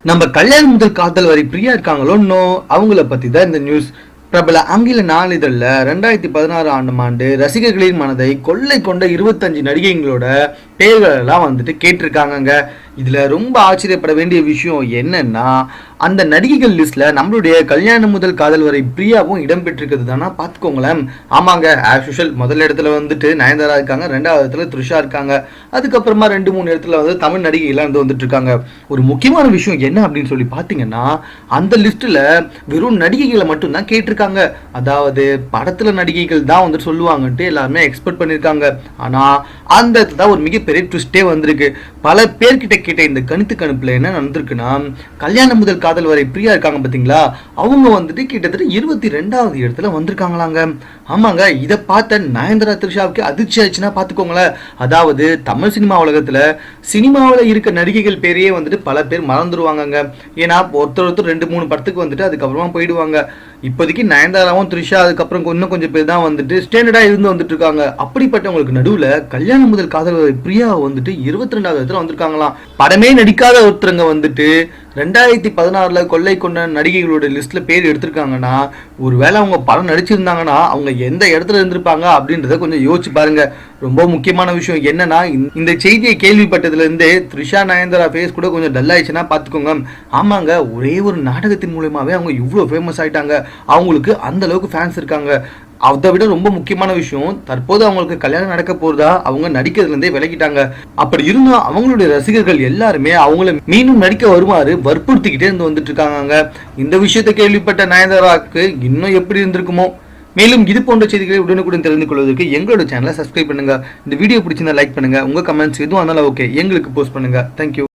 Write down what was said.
நம்ம கல்யாணம் முதல் காதல் வரை பிரியா இருக்காங்களோ இன்னும் அவங்கள பத்தி தான் இந்த நியூஸ். பிரபல ஆங்கில நாளிதழில் 2016 ஆண்டு ரசிகர்களின் மனதை கொள்ளை கொண்ட 25 நடிகைகளோட பெயர்கள் எல்லாம் கேட்டிருக்காங்க. இதுல ரொம்ப ஆச்சரியப்பட வேண்டிய விஷயம் என்னன்னா, அந்த நடிகைகள் லிஸ்ட்ல நம்மளுடைய கல்யாணம் முதல் காதல் வரை பிரியாவும் இடம்பெற்றிருக்கிறது தானா பார்த்துக்கோங்களேன். ஆமாங்க, ஆஸ் யூஷுவல் முதல் இடத்துல நயன்தாரா இருக்காங்க, 2வது இடத்துல த்ரிஷா இருக்காங்க, அதுக்கப்புறமா 2-3 இடத்துல தமிழ் நடிகைகள் வந்துட்டு இருக்காங்க. ஒரு முக்கியமான விஷயம் என்ன அப்படின்னு சொல்லி பார்த்தீங்கன்னா, அந்த லிஸ்ட்ல வெறும் நடிகைகளை மட்டும் தான் கேட்டிருக்காங்க. அதாவது படத்துல நடிகைகள் தான் சொல்லுவாங்கன்ட்டு எல்லாருமே எக்ஸ்பெக்ட் பண்ணிருக்காங்க. ஆனா அந்த தான் ஒரு மிகப்பெரிய ட்விஸ்டே வந்திருக்கு. பல பேர்கிட்ட கேட்ட இந்த கணிப்புல என்ன நடந்திருக்குன்னா, கல்யாணம் முதல் காதல் வரை பிரியா இருக்காங்க பாத்தீங்களா, அவங்க கிட்டத்தட்ட 22வது இடத்துல வந்திருக்காங்களாங்க. ஆமாங்க, இதை பார்த்த நயன்தாரா த்ரிஷாவுக்கு அதிர்ச்சி ஆயிடுச்சுன்னா பாத்துக்கோங்களேன். அதாவது தமிழ் சினிமா உலகத்துல சினிமாவில் இருக்க நடிகைகள் பேரையே பல பேர் மறந்துடுவாங்க. ஏன்னா ஒருத்தர் 2-3 படத்துக்கு அதுக்கப்புறமா போயிடுவாங்க. இப்போதைக்கு நயன்தாராவும் த்ரிஷா அதுக்கப்புறம் இன்னும் கொஞ்சம் பேர் தான் ஸ்டாண்டர்டா இருந்து இருக்காங்க. அப்படிப்பட்டவங்களுக்கு நடுவுல கல்யாணம் முதல் காதல் பிரியா 22வது இடத்துல வந்திருக்காங்களாம். படமே நடிக்காத ஒருத்தருங்க 2016 கொள்ளை கொண்ட நடிகைகளோட லிஸ்ட்ல பேர் எடுத்திருக்காங்கன்னா, ஒருவேளை அவங்க படம் நடிச்சிருந்தாங்கன்னா அவங்க எந்த இடத்துல இருந்திருப்பாங்க அப்படின்றத கொஞ்சம் யோசிச்சு பாருங்க. ரொம்ப முக்கியமான விஷயம் என்னன்னா, இந்த செய்தியை கேள்விப்பட்டதுல இருந்தே த்ரிஷா நயன்தாரா ஃபேஸ் கூட கொஞ்சம் டல் ஆயிடுச்சுன்னா பாத்துக்கோங்க. ஆமாங்க, ஒரே ஒரு நாடகத்தின் மூலமாவே அவங்க இவ்வளவு ஃபேமஸ் ஆயிட்டாங்க. அவங்களுக்கு அந்த அளவுக்கு ஃபேன்ஸ் இருக்காங்க. அதை விட ரொம்ப முக்கியமான விஷயம், தற்போது அவங்களுக்கு கல்யாணம் நடக்க போறதா அவங்க நடிக்கிறதுல இருந்தே விலகிட்டாங்க. அப்படி இருந்தும் அவங்களுடைய ரசிகர்கள் எல்லாருமே அவங்கள மீண்டும் நடிக்க வருமாறு வற்புறுத்திக்கிட்டே வந்துட்டு இருக்காங்க. இந்த விஷயத்தை கேள்விப்பட்ட நயன்தாராக்கு இன்னும் எப்படி இருந்திருக்குமோ. மேலும் இது போன்ற செய்திகளை உடனுக்குடன் தெரிந்து கொள்வதற்கு எங்களோட சேனலை சப்ஸ்கிரைப் பண்ணுங்க. இந்த வீடியோ பிடிச்சிருந்தா லைக் பண்ணுங்க. உங்க கமெண்ட்ஸ் எதுவும் இருந்தாலும் ஓகே, எங்களுக்கு போஸ்ட் பண்ணுங்க. தேங்க்யூ.